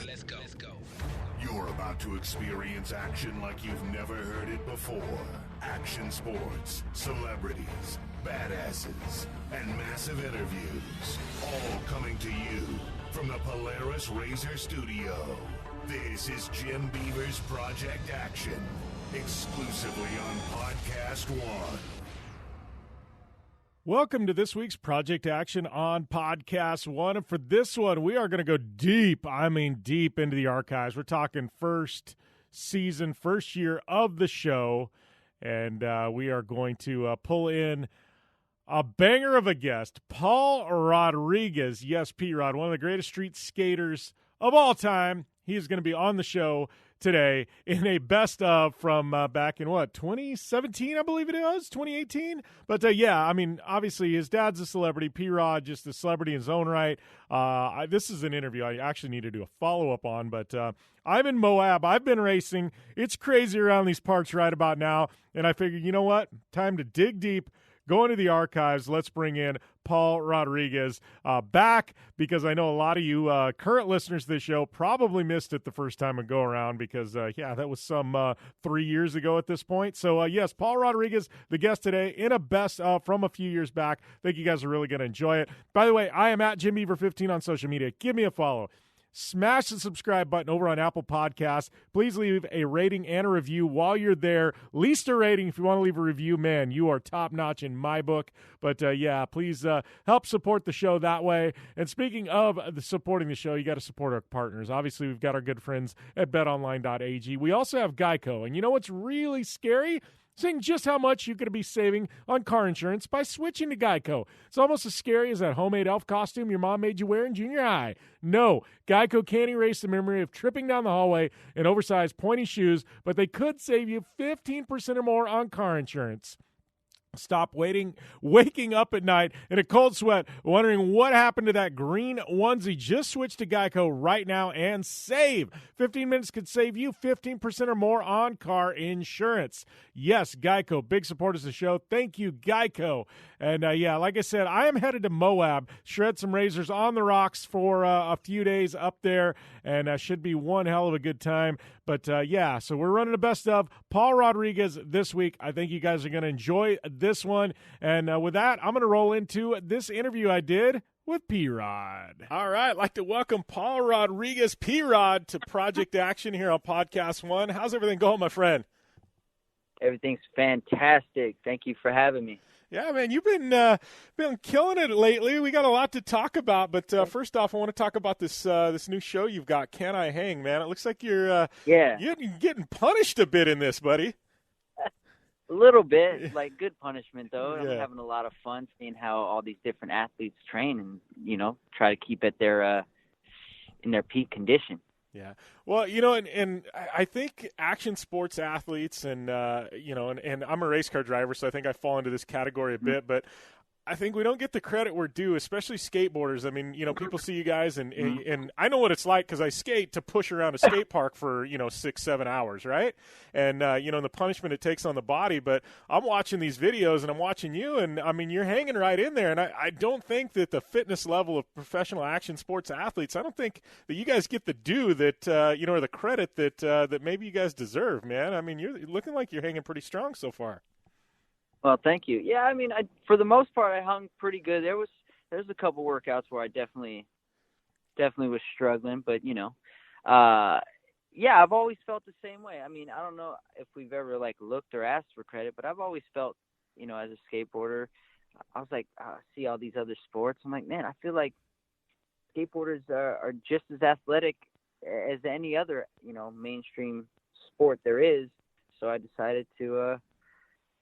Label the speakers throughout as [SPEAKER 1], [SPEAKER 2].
[SPEAKER 1] Let's go.
[SPEAKER 2] You're about to experience action like you've never heard it before. Action sports, celebrities, badasses, and massive interviews. All coming to you from the Polaris Razor Studio. This is Jim Beaver's Project Action, exclusively on Podcast One.
[SPEAKER 3] Welcome to this week's Project Action on Podcast One. And for this one, we are going to go deep, deep into the archives. We're talking first season, first year of the show. And we are going to pull in a banger of a guest, Paul Rodriguez. Yes, P-Rod, one of the greatest street skaters of all time. He is going to be on the show today in a best of from back in 2017, I believe it was, 2018. But obviously his dad's a celebrity. P-Rod, just a celebrity in his own right. This is an interview I actually need to do a follow-up on, but I'm in Moab. I've been racing. It's crazy around these parks right about now, and I figured, you know what? Time to dig deep. Go into the archives. Let's bring in Paul Rodriguez back, because I know a lot of you current listeners to this show probably missed it the first time I go around because, that was some 3 years ago at this point. So, yes, Paul Rodriguez, the guest today, in a best from a few years back. I think you guys are really going to enjoy it. By the way, I am at Jim Beaver 15 on social media. Give me a follow. Smash the subscribe button over on Apple Podcasts. Please leave a rating and a review while you're there. Least a rating if you want to leave a review. Man, you are top-notch in my book. But, please help support the show that way. And speaking of supporting the show, you got to support our partners. Obviously, we've got our good friends at betonline.ag. We also have Geico. And you know what's really scary? Seeing just how much you're going to be saving on car insurance by switching to Geico. It's almost as scary as that homemade elf costume your mom made you wear in junior high. No, Geico can't erase the memory of tripping down the hallway in oversized pointy shoes, but they could save you 15% or more on car insurance. Stop waking up at night in a cold sweat, wondering what happened to that green onesie. Just switch to Geico right now and save. 15 minutes could save you 15% or more on car insurance. Yes, Geico, big supporters of the show. Thank you, Geico. And, like I said, I am headed to Moab, shred some razors on the rocks for a few days up there, and should be one hell of a good time. But, so we're running the best of Paul Rodriguez this week. I think you guys are going to enjoy this one. And with that, I'm going to roll into this interview I did with P-Rod. All right, I'd like to welcome Paul Rodriguez, P-Rod, to Project Action here on Podcast One. How's everything going, my friend?
[SPEAKER 4] Everything's fantastic. Thank you for having me.
[SPEAKER 3] Yeah, man, you've been killing it lately. We got a lot to talk about, but first off, I want to talk about this new show you've got, Can I Hang, man? It looks like you're getting punished a bit in this, buddy.
[SPEAKER 4] A little bit, like good punishment, though. Yeah. I'm having a lot of fun seeing how all these different athletes train and, try to keep at their in their peak condition.
[SPEAKER 3] Yeah. Well, and I think action sports athletes and I'm a race car driver, so I think I fall into this category a bit, but I think we don't get the credit we're due, especially skateboarders. I mean, people see you guys, and I know what it's like because I skate to push around a skate park for, 6-7 hours, right? And, the punishment it takes on the body. But I'm watching these videos, and I'm watching you, and, I mean, you're hanging right in there. And I don't think that the fitness level of professional action sports athletes, I don't think that you guys get the due that, or the credit that maybe you guys deserve, man. I mean, you're looking like you're hanging pretty strong so far.
[SPEAKER 4] Well, thank you. Yeah, I mean, for the most part, I hung pretty good. There's a couple workouts where I definitely was struggling, but I've always felt the same way. I mean, I don't know if we've ever looked or asked for credit, but I've always felt, as a skateboarder, I was like, I see all these other sports. I'm like, man, I feel like skateboarders are just as athletic as any other, mainstream sport there is. So I decided to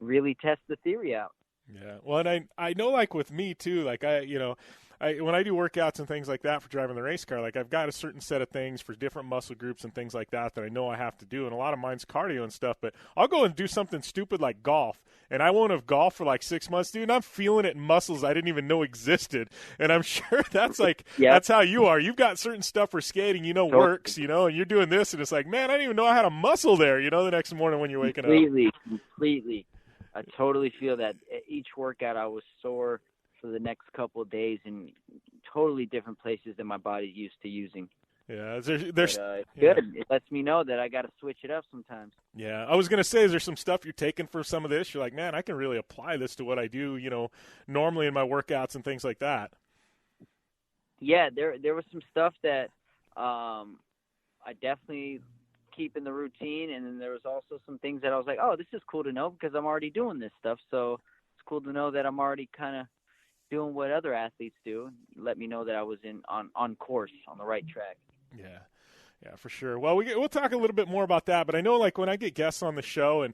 [SPEAKER 4] really test the theory out.
[SPEAKER 3] Yeah. Well, and I know, with me too, when I do workouts and things like that for driving the race car, I've got a certain set of things for different muscle groups and things like that I know I have to do. And a lot of mine's cardio and stuff, but I'll go and do something stupid like golf. And I won't have golfed for 6 months, dude. And I'm feeling it in muscles I didn't even know existed. And I'm sure that's that's how you are. You've got certain stuff for skating, works, and you're doing this. And it's like, man, I didn't even know I had a muscle there, the next morning when you're waking up.
[SPEAKER 4] Completely. I totally feel that. Each workout I was sore for the next couple of days in totally different places than my body's used to using.
[SPEAKER 3] Yeah, there's
[SPEAKER 4] It's
[SPEAKER 3] yeah.
[SPEAKER 4] good. It lets me know that I got to switch it up sometimes.
[SPEAKER 3] Yeah, I was gonna say, is there some stuff you're taking for some of this? You're like, man, I can really apply this to what I do, normally in my workouts and things like that.
[SPEAKER 4] Yeah, there was some stuff that I definitely keep in the routine, and then there was also some things that I was like, oh, this is cool to know because I'm already doing this stuff. So it's cool to know that I'm already kind of doing what other athletes do. Let me know that I was on course, on the right track.
[SPEAKER 3] Yeah. Yeah, for sure. Well, we'll talk a little bit more about that, but I know, like, when I get guests on the show and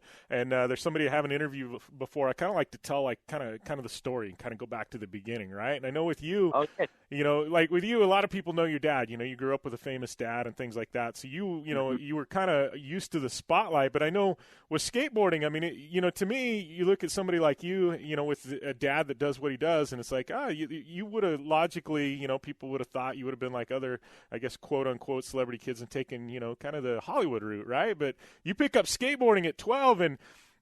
[SPEAKER 3] there's somebody I haven't interviewed before, I kind of like to tell, like, kind of the story and kind of go back to the beginning, right? And I know with you,
[SPEAKER 4] okay.
[SPEAKER 3] Like with you, a lot of people know your dad. You grew up with a famous dad and things like that. So you were kind of used to the spotlight. But I know with skateboarding, I mean, to me, you look at somebody like you, with a dad that does what he does, and it's like, you would have logically, people would have thought you would have been like other, I guess, quote unquote celebrity kids and taken, kind of the Hollywood route, right? But you pick up skateboarding at 12 and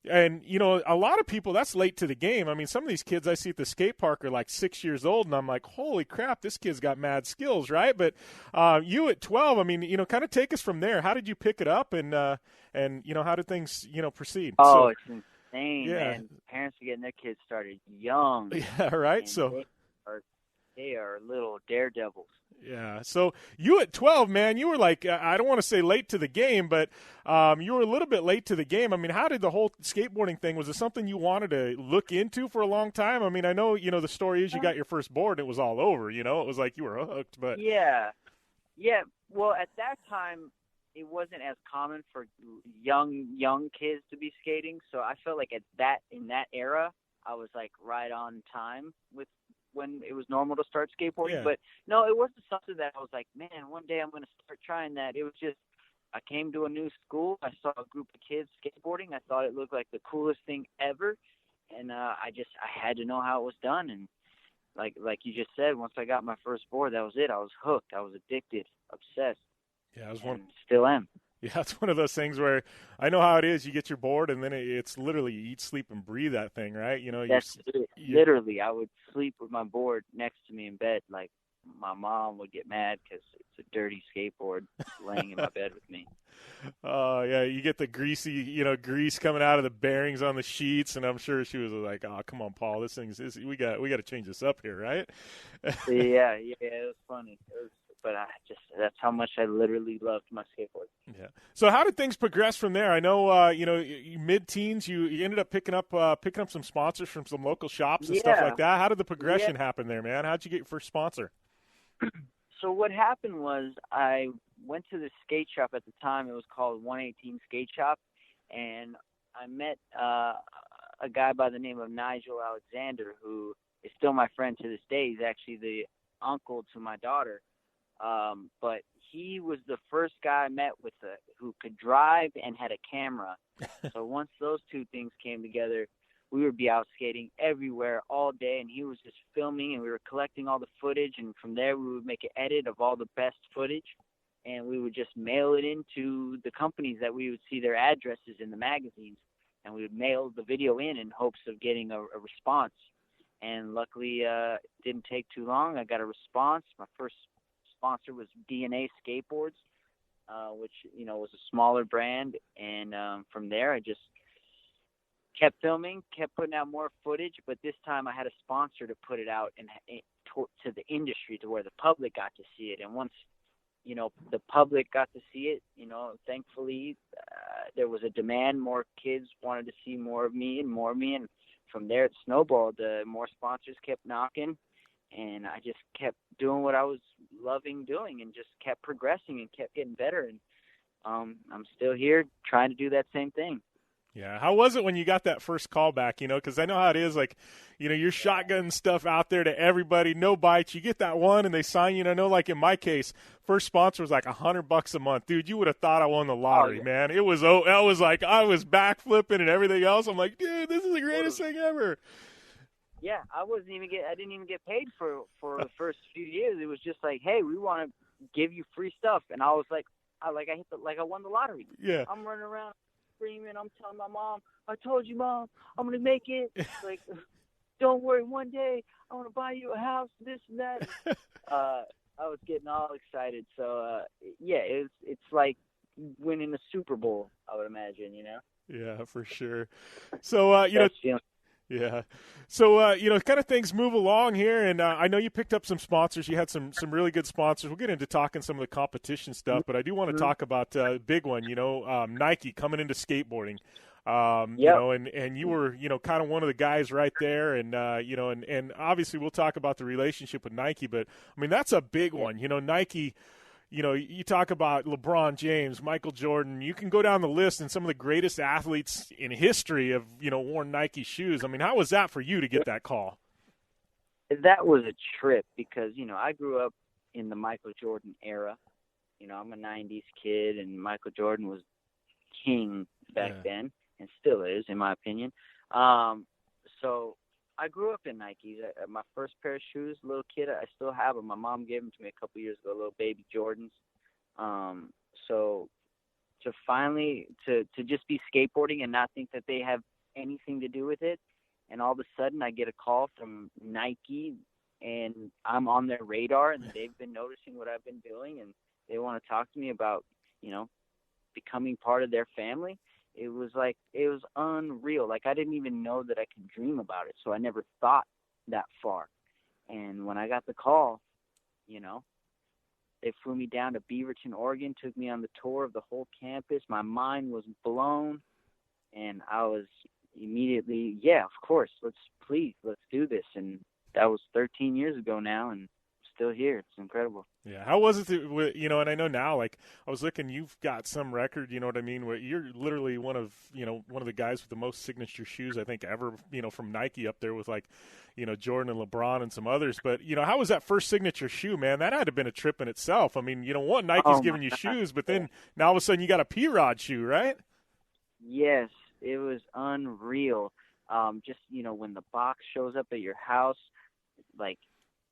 [SPEAKER 3] a lot of people, that's late to the game. I mean, some of these kids I see at the skate park are like 6 years old, and I'm like, holy crap, this kid's got mad skills, right? But you at 12, I mean, kind of take us from there. How did you pick it up, and how did things, proceed?
[SPEAKER 4] Oh, it's insane,
[SPEAKER 3] yeah.
[SPEAKER 4] Man. Parents are getting their kids started young.
[SPEAKER 3] Yeah, right? So
[SPEAKER 4] they are little daredevils.
[SPEAKER 3] Yeah. So you at 12, man, you were like, I don't want to say late to the game, but you were a little bit late to the game. I mean, how did the whole skateboarding thing, was it something you wanted to look into for a long time? I mean, I know, the story is you got your first board and it was all over, it was like you were hooked, but.
[SPEAKER 4] Yeah. Yeah. Well, at that time, it wasn't as common for young kids to be skating. So I felt like in that era, I was like right on time with when it was normal to start skateboarding.
[SPEAKER 3] Yeah.
[SPEAKER 4] But no, it wasn't something that I was like, man, one day I'm going to start trying that. It was just, I came to a new school. I saw a group of kids skateboarding. I thought it looked like the coolest thing ever. And I had to know how it was done. And like you just said, once I got my first board, that was it. I was hooked. I was addicted, obsessed.
[SPEAKER 3] Yeah,
[SPEAKER 4] Still am.
[SPEAKER 3] Yeah, it's one of those things where I know how it is. You get your board, and then it's literally you eat, sleep, and breathe that thing, right?
[SPEAKER 4] That's literally, I would sleep with my board next to me in bed. Like, my mom would get mad because it's a dirty skateboard laying in my bed with me.
[SPEAKER 3] Oh, yeah, you get the greasy, grease coming out of the bearings on the sheets, and I'm sure she was like, "Oh, come on, Paul, we got to change this up here, right?"
[SPEAKER 4] Yeah, it was funny. But that's how much I literally loved my skateboard.
[SPEAKER 3] Yeah. So how did things progress from there? I know, mid-teens, you ended up picking up some sponsors from some local shops and stuff like that. How did the progression happen there, man? How'd you get your first sponsor?
[SPEAKER 4] So what happened was I went to the skate shop at the time. It was called 118 Skate Shop, and I met a guy by the name of Nigel Alexander, who is still my friend to this day. He's actually the uncle to my daughter. But he was the first guy I met who could drive and had a camera. So once those two things came together, we would be out skating everywhere all day, and he was just filming, and we were collecting all the footage, and from there we would make an edit of all the best footage, and we would just mail it into the companies that we would see their addresses in the magazines, and we would mail the video in hopes of getting a response. And luckily, it didn't take too long. I got a response. My first sponsor was DNA Skateboards, which was a smaller brand, and from there I just kept filming, kept putting out more footage, but this time I had a sponsor to put it out and to the industry, to where the public got to see it. And once the public got to see it, thankfully there was a demand. More kids wanted to see more of me, and from there it snowballed. More sponsors kept knocking, and I just kept doing what I was loving doing and just kept progressing and kept getting better. And I'm still here trying to do that same thing.
[SPEAKER 3] Yeah. How was it when you got that first call back, because I know how it is, like, you're shotgunning stuff out there to everybody, no bites. You get that one and they sign you. And I know, like in my case, first sponsor was like $100 a month. Dude, you would have thought I won the lottery, man. I was like, I was backflipping and everything else. I'm like, dude, this is the greatest thing ever.
[SPEAKER 4] Yeah, I didn't even get paid for the first few years. It was just like, hey, we want to give you free stuff. And I was like, I won the lottery.
[SPEAKER 3] Yeah.
[SPEAKER 4] I'm running around screaming. I'm telling my mom, I told you, Mom, I'm going to make it. Like, don't worry, one day I'm going to buy you a house, this and that. I was getting all excited. So yeah, it's like winning a Super Bowl, I would imagine.
[SPEAKER 3] Yeah, for sure. So
[SPEAKER 4] Best feeling.
[SPEAKER 3] yeah. So, kind of things move along here, and I know you picked up some sponsors. You had some really good sponsors. We'll get into talking some of the competition stuff, but I do want to talk about a big one, Nike coming into skateboarding.
[SPEAKER 4] Yep.
[SPEAKER 3] And you were, kind of one of the guys right there, and, and obviously we'll talk about the relationship with Nike, but, I mean, that's a big one. Nike – you talk about LeBron James, Michael Jordan. You can go down the list, and some of the greatest athletes in history have, worn Nike shoes. I mean, how was that for you to get that call?
[SPEAKER 4] That was a trip because, I grew up in the Michael Jordan era. I'm a 90s kid, and Michael Jordan was king back then and still is, in my opinion. So I grew up in Nikes. My first pair of shoes, little kid, I still have them. My mom gave them to me a couple years ago, little baby Jordans. So to finally, to just be skateboarding and not think that they have anything to do with it, and all of a sudden I get a call from Nike, and I'm on their radar, and they've been noticing what I've been doing, and they want to talk to me about, becoming part of their family. It was unreal. Like, I didn't even know that I could dream about it. So I never thought that far. And when I got the call, they flew me down to Beaverton, Oregon, took me on the tour of the whole campus. My mind was blown. And I was immediately, yeah, of course, let's do this. And that was 13 years ago now. And still here. It's incredible.
[SPEAKER 3] Yeah. How was it, and I know now, like, I was looking, you've got some record, you know what I mean, where you're literally one of the guys with the most signature shoes, I think, ever, from Nike up there with, like, Jordan and LeBron and some others. But, how was that first signature shoe, man? That had to have been a trip in itself. I mean, Nike's giving you shoes, but then now all of a sudden you got a P-Rod shoe, right?
[SPEAKER 4] Yes, it was unreal. Just, when the box shows up at your house, like,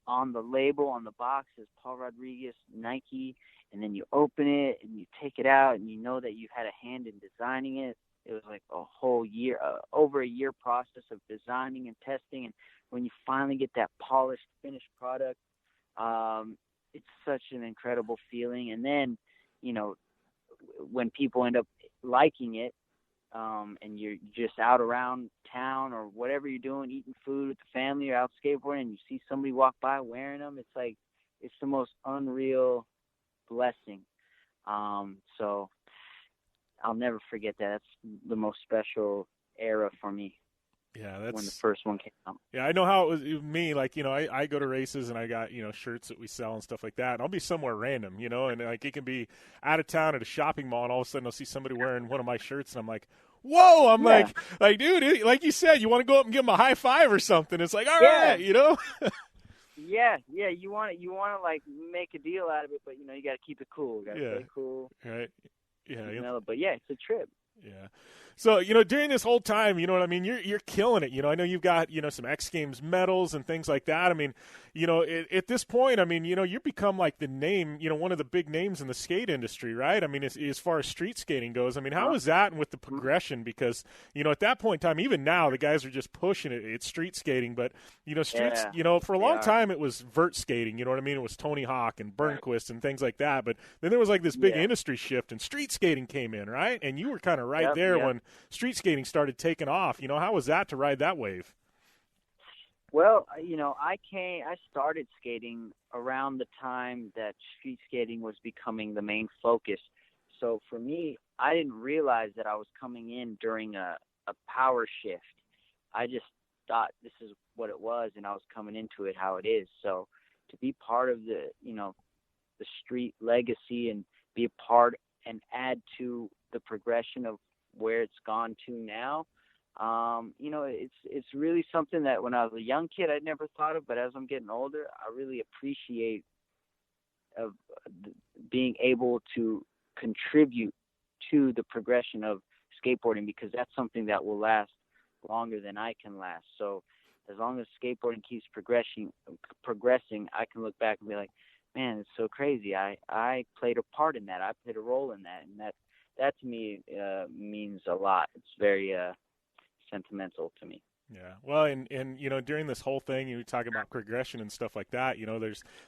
[SPEAKER 4] on the label, on the box, is Paul Rodriguez, Nike, and then you open it and you take it out and you know that you had a hand in designing it. It was like a whole year, over a year process of designing and testing. And when you finally get that polished, finished product, it's such an incredible feeling. And then, when people end up liking it, and you're just out around town or whatever you're doing, eating food with the family or out skateboarding, and you see somebody walk by wearing them, it's the most unreal blessing. So I'll never forget that. That's the most special era for me.
[SPEAKER 3] Yeah, that's
[SPEAKER 4] when the first one came out.
[SPEAKER 3] Yeah, I know how it was me. Like, I go to races and I got, shirts that we sell and stuff like that. And I'll be somewhere random, and like it can be out of town at a shopping mall, and all of a sudden I'll see somebody wearing one of my shirts, and I'm like, whoa! I'm like, dude, like you said, you want to go up and give them a high five or something? It's like, all right,
[SPEAKER 4] Yeah, you want to like make a deal out of it, but you got to keep it cool. Got to stay cool.
[SPEAKER 3] Right. Yeah.
[SPEAKER 4] But yeah, it's a trip.
[SPEAKER 3] Yeah. So, during this whole time, you know what I mean? You're killing it. I know you've got, some X Games medals and things like that. I mean, at this point, I mean, you become like the name, one of the big names in the skate industry, right? I mean, as far as street skating goes, I mean, how is that with the progression? Because, at that point in time, even now, the guys are just pushing it. It's street skating, but, streets, for a long time, it was vert skating, you know what I mean? It was Tony Hawk and Burnquist and things like that. But then there was like this big industry shift and street skating came in, right? And you were kind of right there when street skating started taking off. How was that to ride that wave?
[SPEAKER 4] Well, I started skating around the time that street skating was becoming the main focus. So for me, I didn't realize that I was coming in during a power shift. I just thought this is what it was, and I was coming into it how it is. So to be part of the street legacy and be a part and add to the progression of where it's gone to now, it's really something that when I was a young kid, I'd never thought of, but as I'm getting older, I really appreciate of being able to contribute to the progression of skateboarding, because that's something that will last longer than I can last. So as long as skateboarding keeps progressing, I can look back and be like, man, it's so crazy. I played a part in that. I played a role in that. And that to me means a lot. It's very sentimental to me.
[SPEAKER 3] Yeah. Well, and during this whole thing, you talk about progression and stuff like that.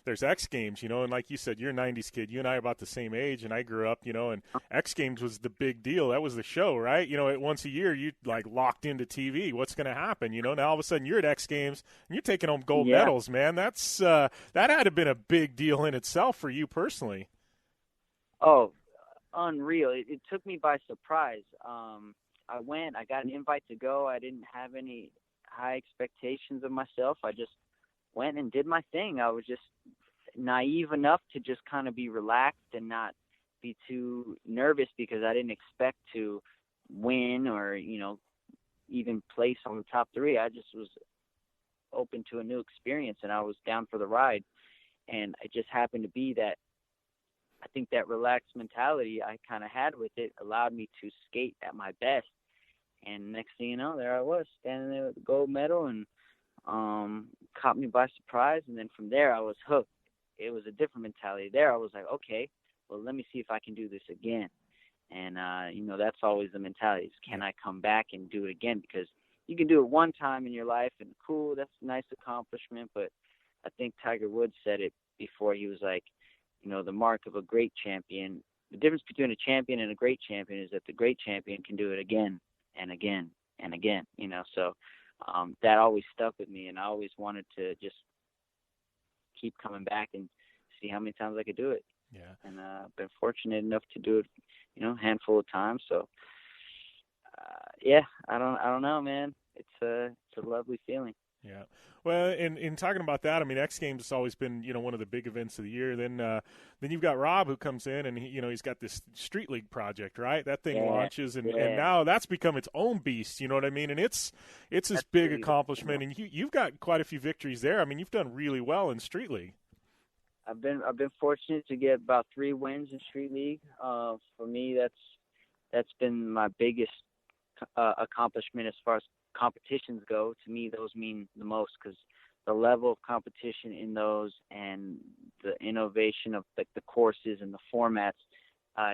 [SPEAKER 3] There's X Games, and like you said, you're a '90s kid. You and I are about the same age, and I grew up, and X Games was the big deal. That was the show, right? Once a year, you like locked into TV. What's going to happen? Now all of a sudden you're at X Games and you're taking home gold medals, man. That's that had to have been a big deal in itself for you personally.
[SPEAKER 4] Oh, unreal! It took me by surprise. I got an invite to go. I didn't have any high expectations of myself. I just went and did my thing. I was just naive enough to just kind of be relaxed and not be too nervous because I didn't expect to win or, even place on the top three. I just was open to a new experience and I was down for the ride. And it just happened to be that I think that relaxed mentality I kind of had with it allowed me to skate at my best. And next thing you know, there I was standing there with the gold medal and caught me by surprise. And then from there, I was hooked. It was a different mentality. There I was like, okay, well, let me see if I can do this again. And, that's always the mentality is can I come back and do it again? Because you can do it one time in your life and cool, that's a nice accomplishment. But I think Tiger Woods said it before. He was like, the mark of a great champion, the difference between a champion and a great champion is that the great champion can do it again and again and again, so that always stuck with me. And I always wanted to just keep coming back and see how many times I could do it.
[SPEAKER 3] Yeah.
[SPEAKER 4] And I've been fortunate enough to do it, a handful of times. So, I don't know, man. It's a lovely feeling.
[SPEAKER 3] Yeah. Well, in talking about that, I mean, X Games has always been, one of the big events of the year. Then you've got Rob who comes in and he's got this Street League project, right? That thing launches and now that's become its own beast. You know what I mean? And it's this big accomplishment, and you've got quite a few victories there. I mean, you've done really well in Street League.
[SPEAKER 4] I've been fortunate to get about 3 wins in Street League. For me, that's been my biggest accomplishment as far as competitions go. To me, those mean the most because the level of competition in those and the innovation of the courses and the formats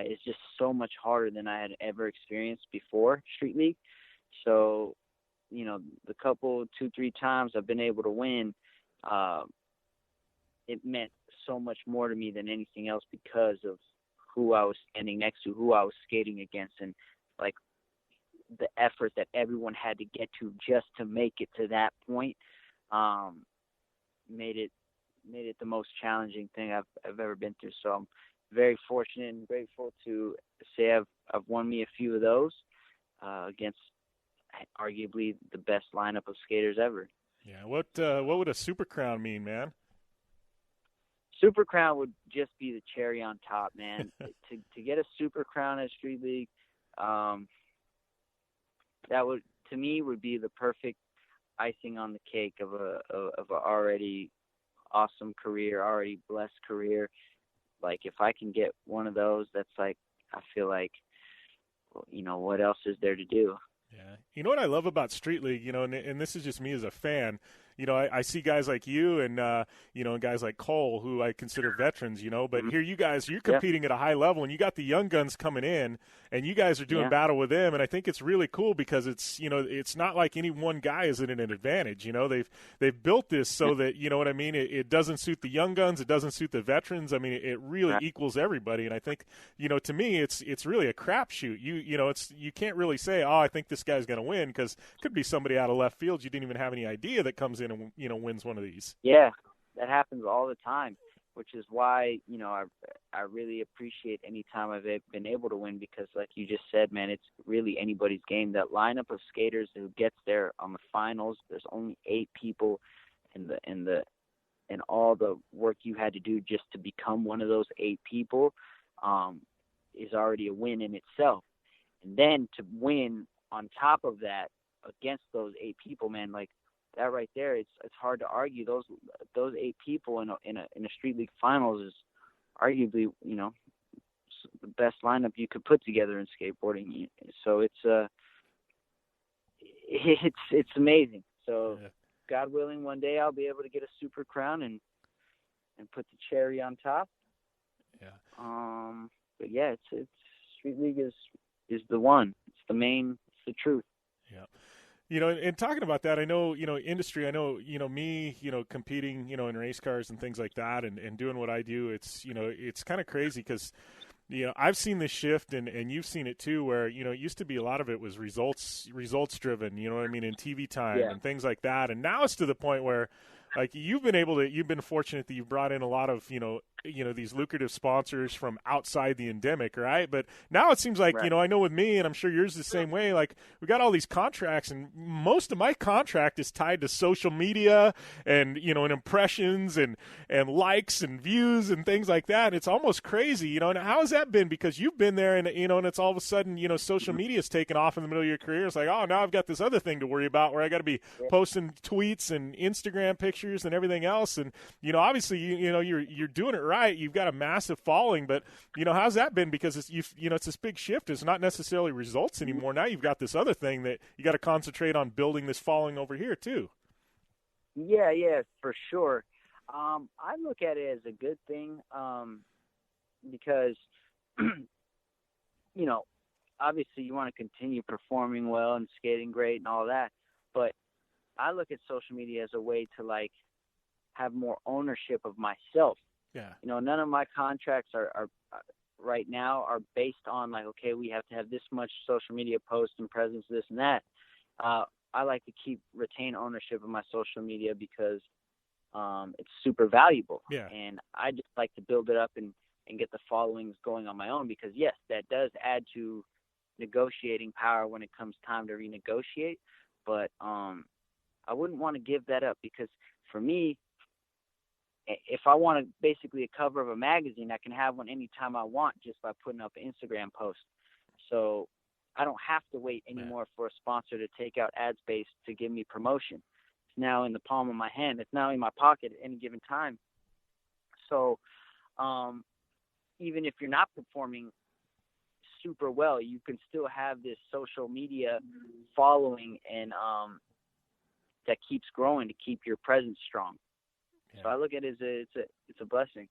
[SPEAKER 4] is just so much harder than I had ever experienced before Street League. So, the couple 2-3 times I've been able to win, it meant so much more to me than anything else because of who I was standing next to, who I was skating against, and like the effort that everyone had to get to just to make it to that point, made it the most challenging thing I've ever been through. So I'm very fortunate and grateful to say I've won me a few of those against arguably the best lineup of skaters ever.
[SPEAKER 3] Yeah. What would a Super Crown mean, man?
[SPEAKER 4] Super Crown would just be the cherry on top, man. to get a Super Crown at Street League, that would, to me, would be the perfect icing on the cake of a already awesome career, already blessed career. Like if I can get one of those, that's like, I feel like, what else is there to do?
[SPEAKER 3] Yeah. You know what I love about Street League, and this is just me as a fan, I see guys like you and, and guys like Cole who I consider veterans, but here you guys, you're competing at a high level and you got the young guns coming in and you guys are doing battle with them. And I think it's really cool because it's, it's not like any one guy is at an advantage. They've built this so that, what I mean? It doesn't suit the young guns. It doesn't suit the veterans. I mean, it really equals everybody. And I think, to me, it's really a crapshoot. You can't really say, oh, I think this guy's going to win because it could be somebody out of left field you didn't even have any idea that comes in and wins one of these.
[SPEAKER 4] Yeah, that happens all the time, which is why I really appreciate any time I've been able to win because, like you just said, man, it's really anybody's game. That lineup of skaters who gets there on the finals, there's only 8 people, and all the work you had to do just to become one of those 8 people is already a win in itself. And then to win on top of that against those 8 people, man, like that right there, it's hard to argue. Those 8 people in a Street League finals is arguably, the best lineup you could put together in skateboarding. So it's amazing. So God willing, one day I'll be able to get a Super Crown and put the cherry on top.
[SPEAKER 3] Yeah.
[SPEAKER 4] But yeah, it's Street League is the one. It's the main. It's the truth.
[SPEAKER 3] Yeah. And talking about that, I know, industry, I know, me, competing, in race cars and things like that and doing what I do, it's kind of crazy because, I've seen this shift and you've seen it too, where, it used to be a lot of it was results driven, you know what I mean, in TV time and things like that. And now it's to the point where, like, you've been fortunate that you've brought in a lot of, these lucrative sponsors from outside the endemic, right? But now it seems like, I know with me, and I'm sure yours is the same way, like, we got all these contracts, and most of my contract is tied to social media and, and impressions and likes and views and things like that. It's almost crazy, and how has that been? Because you've been there and, and it's all of a sudden, social media's taken off in the middle of your career. It's like, oh, now I've got this other thing to worry about where I got to be posting tweets and Instagram pictures and everything else. And, obviously, you're doing it right. You've got a massive following, but, how's that been? Because it's this big shift. It's not necessarily results anymore. Now you've got this other thing that you got to concentrate on building this following over here too.
[SPEAKER 4] Yeah, for sure. I look at it as a good thing because, obviously you want to continue performing well and skating great and all that, but I look at social media as a way to, like, have more ownership of myself.
[SPEAKER 3] Yeah.
[SPEAKER 4] None of my contracts are right now are based on, like, okay, we have to have this much social media posts and presence, this and that. I like to retain ownership of my social media because it's super valuable.
[SPEAKER 3] Yeah.
[SPEAKER 4] And I just like to build it up and get the followings going on my own because, yes, that does add to negotiating power when it comes time to renegotiate. But I wouldn't want to give that up because for me, if I want basically a cover of a magazine, I can have one anytime I want just by putting up an Instagram post. So I don't have to wait anymore for a sponsor to take out ad space to give me promotion. It's now in the palm of my hand. It's now in my pocket at any given time. So even if you're not performing super well, you can still have this social media following and that keeps growing to keep your presence strong. Yeah. So I look at it as it's a blessing.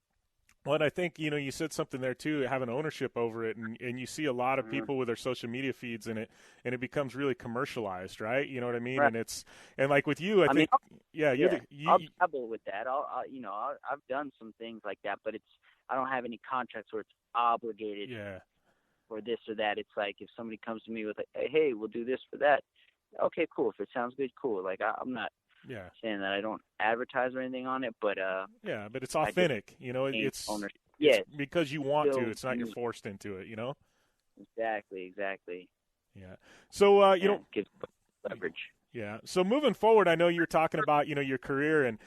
[SPEAKER 3] Well, and I think, you said something there too, having ownership over it, and you see a lot of people with their social media feeds in it, and it becomes really commercialized, right? You know what I mean?
[SPEAKER 4] Right.
[SPEAKER 3] And like with you, I think,
[SPEAKER 4] I'll dabble with that. I've done some things like that, but I don't have any contracts where it's obligated for this or that. It's like if somebody comes to me with, hey, we'll do this for that. Okay, cool. If it sounds good, cool. Like I'm not saying that I don't advertise or anything on it, but
[SPEAKER 3] but it's authentic. It's
[SPEAKER 4] ownership.
[SPEAKER 3] It's because you want to. It's not you're forced into it.
[SPEAKER 4] Exactly.
[SPEAKER 3] Yeah. So
[SPEAKER 4] gives leverage.
[SPEAKER 3] Yeah. So moving forward, I know you're talking about, your career and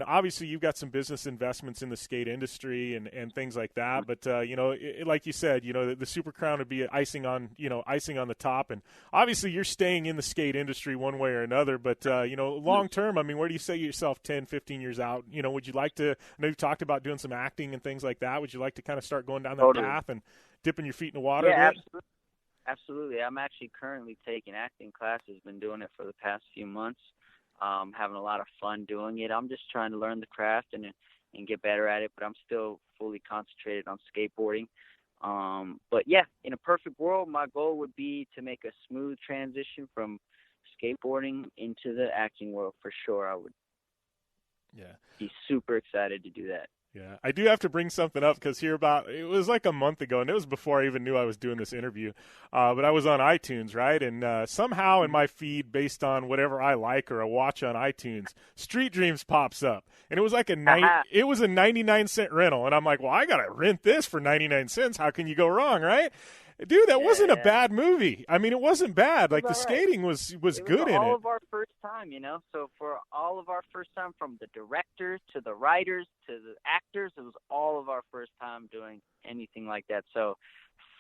[SPEAKER 3] obviously you've got some business investments in the skate industry and things like that. But, like you said, the Super Crown would be icing on the top. And obviously you're staying in the skate industry one way or another. But, long term, I mean, where do you see yourself 10, 15 years out? Would you like to, I know you've talked about doing some acting and things like that. Would you like to kind of start going down that path and dipping your feet in the water a bit?
[SPEAKER 4] Absolutely. I'm actually currently taking acting classes. Been doing it for the past few months. Having a lot of fun doing it. I'm just trying to learn the craft and get better at it, but I'm still fully concentrated on skateboarding. But yeah, in a perfect world, my goal would be to make a smooth transition from skateboarding into the acting world for sure. I would be super excited to do that.
[SPEAKER 3] Yeah, I do have to bring something up because it was like a month ago, and it was before I even knew I was doing this interview. But I was on iTunes, right? And somehow in my feed, based on whatever I like or I watch on iTunes, Street Dreams pops up, and it was like a 99-cent rental, and I'm like, well, I gotta rent this for 99 cents. How can you go wrong, right? Dude, that wasn't a bad movie. I mean, it wasn't bad. Like, the skating was good in it.
[SPEAKER 4] All of our first time, So for all of our first time, from the directors to the writers to the actors, it was all of our first time doing anything like that. So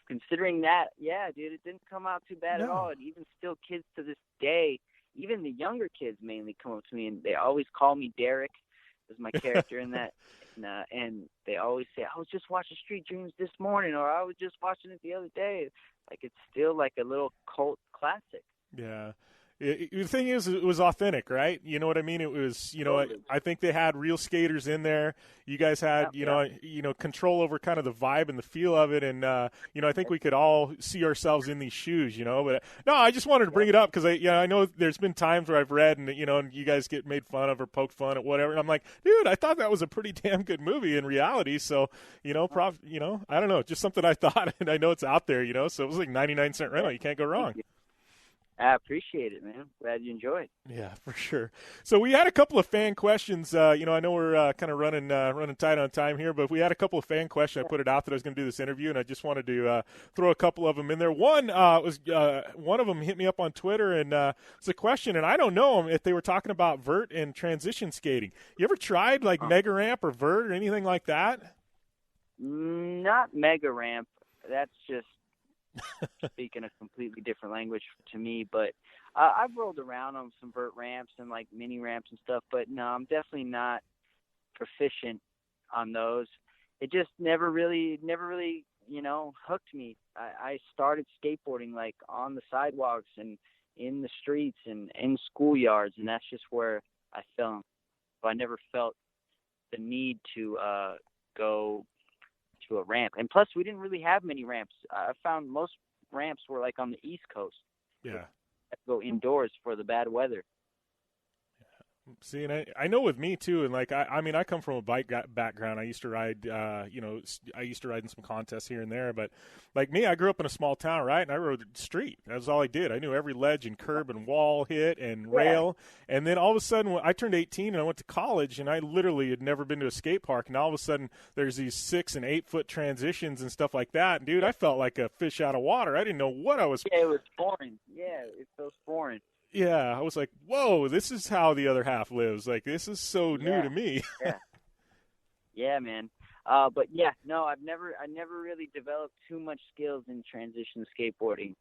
[SPEAKER 4] considering that, dude, it didn't come out too bad at all. And even still, kids to this day, even the younger kids mainly come up to me, and they always call me Derek. Was my character in that. And they always say, I was just watching Street Dreams this morning, or I was just watching it the other day. Like, it's still like a little cult classic.
[SPEAKER 3] Yeah. The thing is, it was authentic, right? You know what I mean? It was, I think they had real skaters in there. You guys had, control over kind of the vibe and the feel of it, and I think we could all see ourselves in these shoes, But no, I just wanted to bring it up because I know there's been times where I've read and and you guys get made fun of or poked fun at whatever, and I'm like, dude, I thought that was a pretty damn good movie in reality. So, I don't know, just something I thought, and I know it's out there, So it was like 99-cent rental. You can't go wrong.
[SPEAKER 4] I appreciate it, man. Glad you enjoyed.
[SPEAKER 3] Yeah, for sure. So we had a couple of fan questions. I know we're kind of running tight on time here, but we had a couple of fan questions. I put it out that I was going to do this interview, and I just wanted to throw a couple of them in there. One one of them hit me up on Twitter, and it's a question, and I don't know if they were talking about vert and transition skating. You ever tried like Mega Ramp or vert or anything like that?
[SPEAKER 4] Not Mega Ramp. That's just speaking a completely different language to me, but I've rolled around on some vert ramps and like mini ramps and stuff, but no, I'm definitely not proficient on those. It just never really hooked me. I started skateboarding like on the sidewalks and in the streets and in schoolyards, and that's just where I fell. So I never felt the need to go to a ramp. And plus, we didn't really have many ramps. I found most ramps were like on the East Coast.
[SPEAKER 3] Yeah.
[SPEAKER 4] Go indoors for the bad weather.
[SPEAKER 3] See, and I know with me too, and like I come from a bike background. I used to ride, I used to ride in some contests here and there. But like me, I grew up in a small town, right? And I rode street. That was all I did. I knew every ledge and curb and wall hit and rail. And then all of a sudden, when I turned 18 and I went to college, and I literally had never been to a skate park. And all of a sudden, there's these 6 and 8 foot transitions and stuff like that. And dude, I felt like a fish out of water. I didn't know what I was.
[SPEAKER 4] Yeah, it was foreign. Yeah, it feels foreign.
[SPEAKER 3] Yeah, I was like, whoa, this is how the other half lives. Like, this is so new to me.
[SPEAKER 4] Yeah, man. But yeah, no, I never really developed too much skills in transition skateboarding.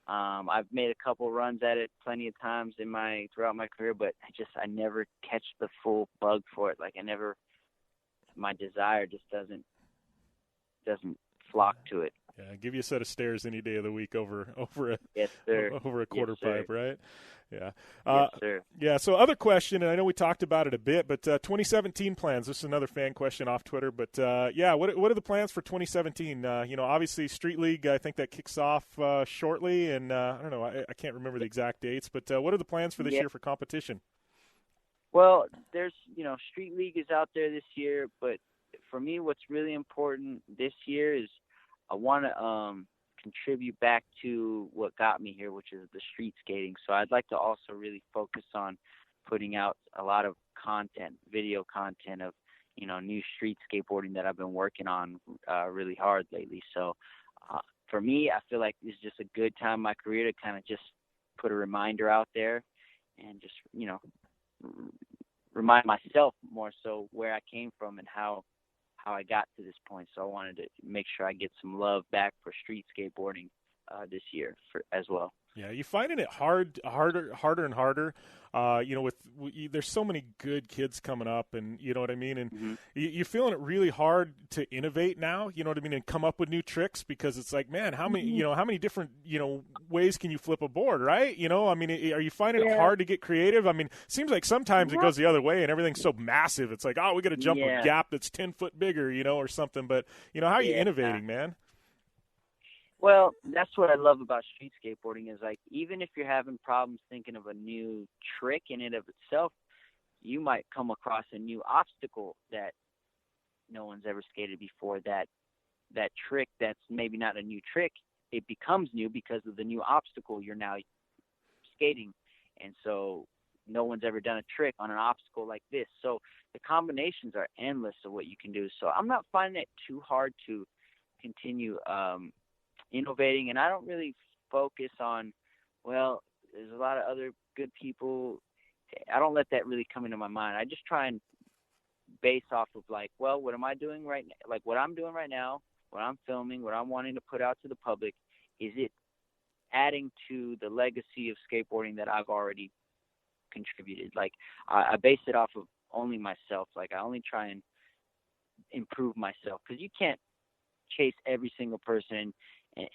[SPEAKER 4] I've made a couple runs at it plenty of times throughout my career, but I never catch the full bug for it. Like my desire just doesn't flock to it.
[SPEAKER 3] Yeah, give you a set of stairs any day of the week over a
[SPEAKER 4] yes, sir.
[SPEAKER 3] over a quarter pipe, right? Yeah.
[SPEAKER 4] Yes, sir.
[SPEAKER 3] Yeah. So other question, and I know we talked about it a bit, but 2017 plans. This is another fan question off Twitter, but what are the plans for 2017? Obviously Street League. I think that kicks off shortly, and I don't know. I can't remember the exact dates, but what are the plans for this year for competition?
[SPEAKER 4] Well, there's Street League is out there this year, but for me, what's really important this year is I want to contribute back to what got me here, which is the street skating. So I'd like to also really focus on putting out a lot of content, video content of, new street skateboarding that I've been working on really hard lately. So for me, I feel like it's just a good time in my career to kind of just put a reminder out there and just, remind myself more so where I came from and how I got to this point. So I wanted to make sure I get some love back for street skateboarding this year as well.
[SPEAKER 3] Yeah, you finding it harder and harder. There's so many good kids coming up, and you know what I mean. And you're feeling it really hard to innovate now. You know what I mean, and come up with new tricks because it's like, man, how many different ways can you flip a board, right? Are you finding it hard to get creative? I mean, it seems like sometimes it goes the other way, and everything's so massive. It's like, oh, we got to jump a gap that's 10 foot bigger, or something. But how are you innovating, man?
[SPEAKER 4] Well, that's what I love about street skateboarding is like, even if you're having problems thinking of a new trick in and of itself, you might come across a new obstacle that no one's ever skated before. That trick that's maybe not a new trick, it becomes new because of the new obstacle you're now skating. And so no one's ever done a trick on an obstacle like this. So the combinations are endless of what you can do. So I'm not finding it too hard to continue innovating, and I don't really focus on, well, there's a lot of other good people. I don't let that really come into my mind. I just try and base off of like, well, what am I doing right now? Like what I'm doing right now, what I'm filming, what I'm wanting to put out to the public, is it adding to the legacy of skateboarding that I've already contributed? Like I base it off of only myself. Like I only try and improve myself, because you can't chase every single person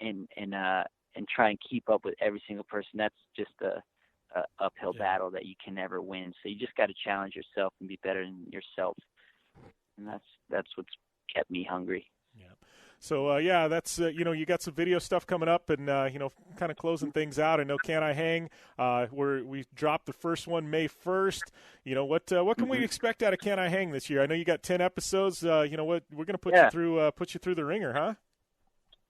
[SPEAKER 4] and try and keep up with every single person. That's just a a uphill battle that you can never win. So you just got to challenge yourself and be better than yourself. And that's what's kept me hungry.
[SPEAKER 3] Yeah. So, that's, you got some video stuff coming up and, kind of closing things out. I know Can I Hang? We dropped the first one May 1st. What can we expect out of Can I Hang this year? I know you got 10 episodes. We're going to put you through the ringer, huh?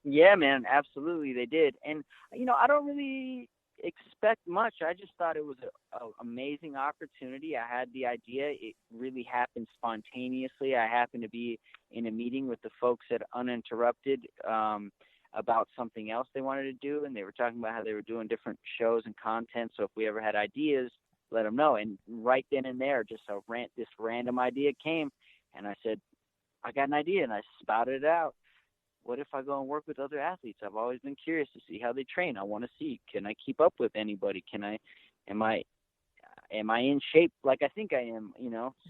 [SPEAKER 4] Yeah, man, absolutely. They did. And, I don't really expect much. I just thought it was an amazing opportunity. I had the idea. It really happened spontaneously. I happened to be in a meeting with the folks at Uninterrupted about something else they wanted to do, and they were talking about how they were doing different shows and content. So if we ever had ideas, let them know. And right then and there, just this random idea came, and I said, I got an idea, and I spouted it out. What if I go and work with other athletes? I've always been curious to see how they train. I want to see, can I keep up with anybody? Am I in shape like I think I am,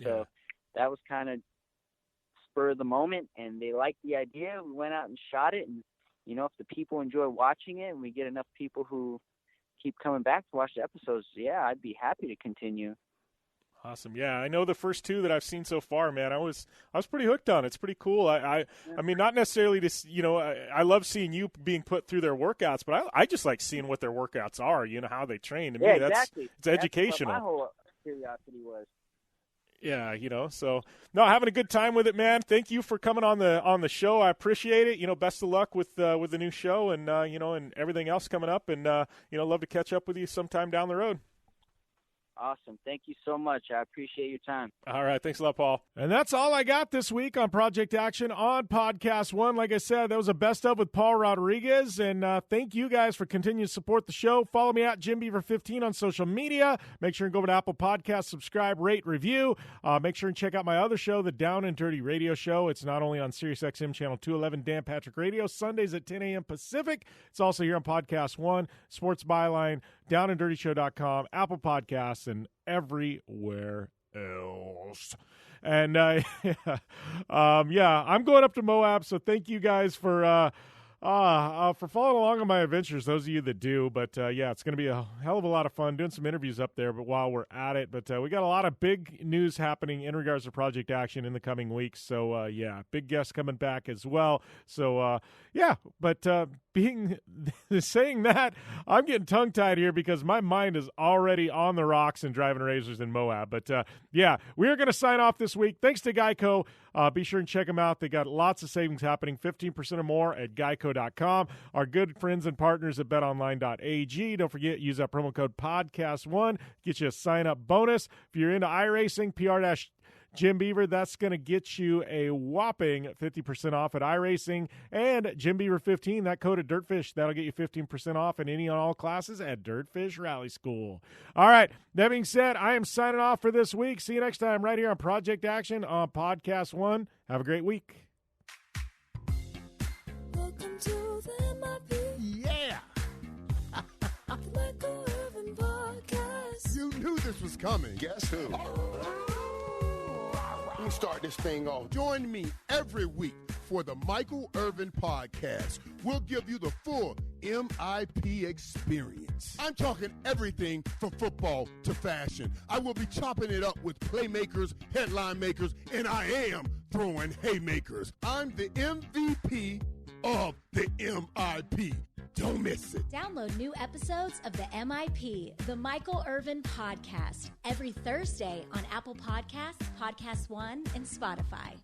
[SPEAKER 4] So that was kind of spur of the moment, and they liked the idea. We went out and shot it, and, if the people enjoy watching it and we get enough people who keep coming back to watch the episodes, I'd be happy to continue.
[SPEAKER 3] Awesome. Yeah, I know the first two that I've seen so far, man. I was pretty hooked on it. It's pretty cool. I mean, not necessarily I love seeing you being put through their workouts, but I just like seeing what their workouts are, how they train. To me,
[SPEAKER 4] exactly.
[SPEAKER 3] It's educational.
[SPEAKER 4] That's what my whole curiosity was.
[SPEAKER 3] Yeah, so no, having a good time with it, man. Thank you for coming on the show. I appreciate it. Best of luck with the new show and and everything else coming up, and love to catch up with you sometime down the road.
[SPEAKER 4] Awesome. Thank you so much. I appreciate your time.
[SPEAKER 3] All right. Thanks a lot, Paul. And that's all I got this week on Project Action on Podcast One. Like I said, that was a best of with Paul Rodriguez. And thank you guys for continuing to support the show. Follow me at JimBeaver15 on social media. Make sure and go over to Apple Podcasts, subscribe, rate, review. Make sure and check out my other show, the Down and Dirty Radio Show. It's not only on SiriusXM Channel 211, Dan Patrick Radio, Sundays at 10 a.m. Pacific. It's also here on Podcast One, Sports Byline, DownandDirtyShow.com, Apple Podcasts, and everywhere else. And I'm going up to Moab, so thank you guys for following along on my adventures, those of you that do. But it's going to be a hell of a lot of fun doing some interviews up there, but while we're at it. But we got a lot of big news happening in regards to Project Action in the coming weeks. So big guests coming back as well. So saying that, I'm getting tongue-tied here because my mind is already on the rocks and driving razors in Moab. But we're going to sign off this week. Thanks to Geico. Be sure and check them out. They got lots of savings happening, 15% or more at Geico.com. Our good friends and partners at BetOnline.ag. Don't forget, use that promo code PODCAST1. Get you a sign-up bonus. If you're into iRacing, PR-Jim Beaver, that's going to get you a whopping 50% off at iRacing. And Jim Beaver 15, that code at Dirtfish, that'll get you 15% off in any and all classes at Dirtfish Rally School. All right, that being said, I am signing off for this week. See you next time right here on Project Action on Podcast One. Have a great week.
[SPEAKER 1] Welcome to the MIP.
[SPEAKER 5] Yeah!
[SPEAKER 1] The Michael Irvin Podcast.
[SPEAKER 5] You knew this was coming.
[SPEAKER 2] Guess who?
[SPEAKER 5] Let me start this thing off. Join me every week for the Michael Irvin Podcast. We'll give you the full MIP experience. I'm talking everything from football to fashion. I will be chopping it up with playmakers, headline makers, and I am throwing haymakers. I'm the MVP of the MIP. Don't miss it.
[SPEAKER 6] Download new episodes of the MIP, the Michael Irvin Podcast, every Thursday on Apple Podcasts, Podcast One, and Spotify.